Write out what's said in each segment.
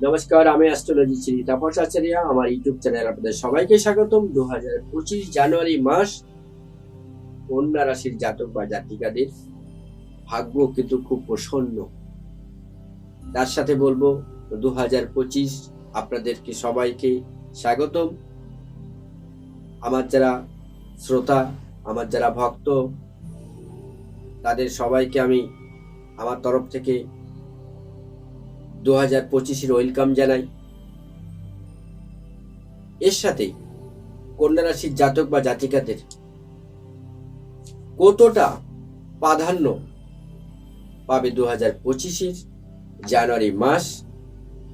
নমস্কার, আমি অ্যাস্ট্রোলজি তাপস আচার্য। আমার ইউটিউব চ্যানেল আপনাদের সবাইকে স্বাগতম। 2025 জানুয়ারি মাস কন্যা রাশির জাতক বা জাতিকাদের ভাগ্য কিন্তু খুব প্রসন্ন। তার সাথে বলবো 2025 আপনাদেরকে সবাইকে স্বাগতম। আমার যারা শ্রোতা, আমার যারা ভক্ত, তাদের সবাইকে আমি আমার তরফ থেকে 2025-এর ওয়েলকাম জানাই। এর সাথে কন্যা রাশির জাতক বা জাতিকাদের কতটা প্রাধান্য পাবে 2025-এর জানুয়ারি মাস,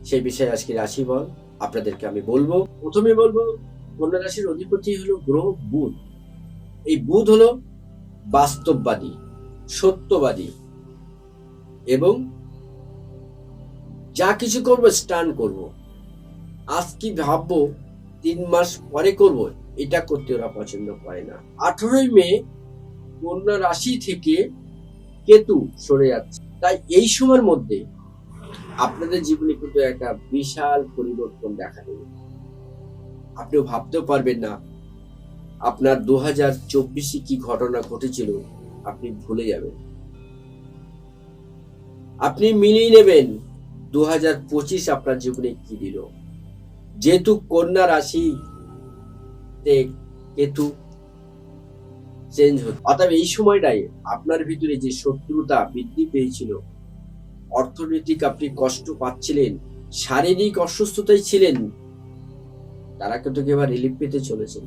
সেই বিষয়ে আজকে রাশিফল আপনাদেরকে আমি বলবো। প্রথমে বলবো, কন্যা রাশির অধিপতি হলো গ্রহ বুধ। এই বুধ হলো বাস্তববাদী, সত্যবাদী এবং যা কিছু করবো স্টান করব। আজ কি ভাববো 3 মাস পরে করব, এটা করতে ওরা পছন্দ করে না। 18ই মে কন্যা রাশি থেকে কেতু সরে যাচ্ছে, তাই এই সময়ের মধ্যে আপনাদের জীবনে কিন্তু একটা বিশাল পরিবর্তন দেখা দেবে। আপনিও ভাবতেও পারবেন না আপনার 2024-এ কি ঘটনা ঘটেছিল, আপনি ভুলে যাবেন। আপনি মিলিয়ে নেবেন 2025 আপনার জীবনে কি দিল। যেহেতু কন্যা রাশিতে কেতু চেঞ্জ হচ্ছে, অর্থাৎ এই সময়টাই আপনার ভিতরে যে শত্রুতা বৃদ্ধি পেয়েছিল, অর্থনৈতিক আপনি কষ্ট পাচ্ছিলেন, শারীরিক অসুস্থতায় ছিলেন, তারা কিন্তু এবার রিলিফ পেতে চলেছেন।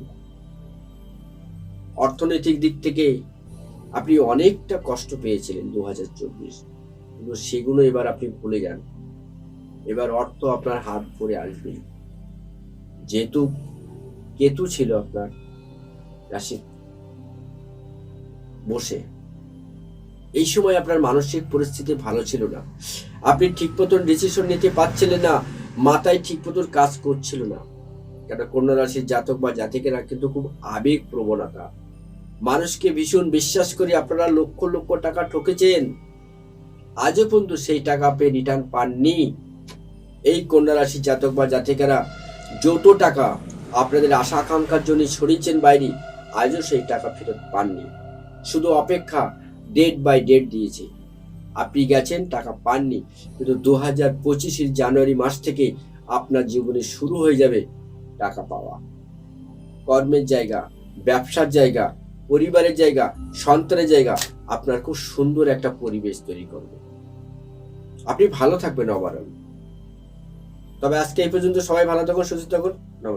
অর্থনৈতিক দিক থেকে আপনি অনেকটা কষ্ট পেয়েছিলেন 2024, কিন্তু সেগুলো এবার আপনি ভুলে যান। এবার অর্থ আপনার হাত ভরে আসবে, যেহেতু কেতু ছিল আপনার রাশি বসে। এই সময় আপনার মানসিক পরিস্থিতি ভালো ছিল না, আপনি ঠিক মতন ডিসিশন নিতে পারছিলেন না, মাথায় ঠিক মতন কাজ করছিল না। কেন, কন্যা রাশির জাতক বা জাতিকেরা কিন্তু খুব আবেগ প্রবণতা, মানুষকে ভীষণ বিশ্বাস করে আপনারা লক্ষ লক্ষ টাকা ঠকেছেন, আজও পর্যন্ত সেই টাকা আপনি রিটার্ন পাননি। এই কন্যা রাশির জাতক বা জাতিকেরা যত টাকা আপনাদের আশা আকাঙ্ক্ষার জন্য ছড়িয়েছেন বাইরে, আজও সেই টাকা ফেরত পাননি। শুধু অপেক্ষা, ডেট বাই ডেট দিয়েছে, আপনি গেছেন, টাকা পাননি। কিন্তু 2025-এর জানুয়ারি মাস থেকে আপনার জীবনে শুরু হয়ে যাবে টাকা পাওয়া। কর্মের জায়গা, ব্যবসার জায়গা, পরিবারের জায়গা, সন্তানের জায়গা, আপনার খুব সুন্দর একটা পরিবেশ তৈরি করবে। আপনি ভালো থাকবেন ওভারঅল। তবে আজকে এই পর্যন্ত, সবাই ভালো থাকুন, সুস্থ থাকুন। নমস্কার।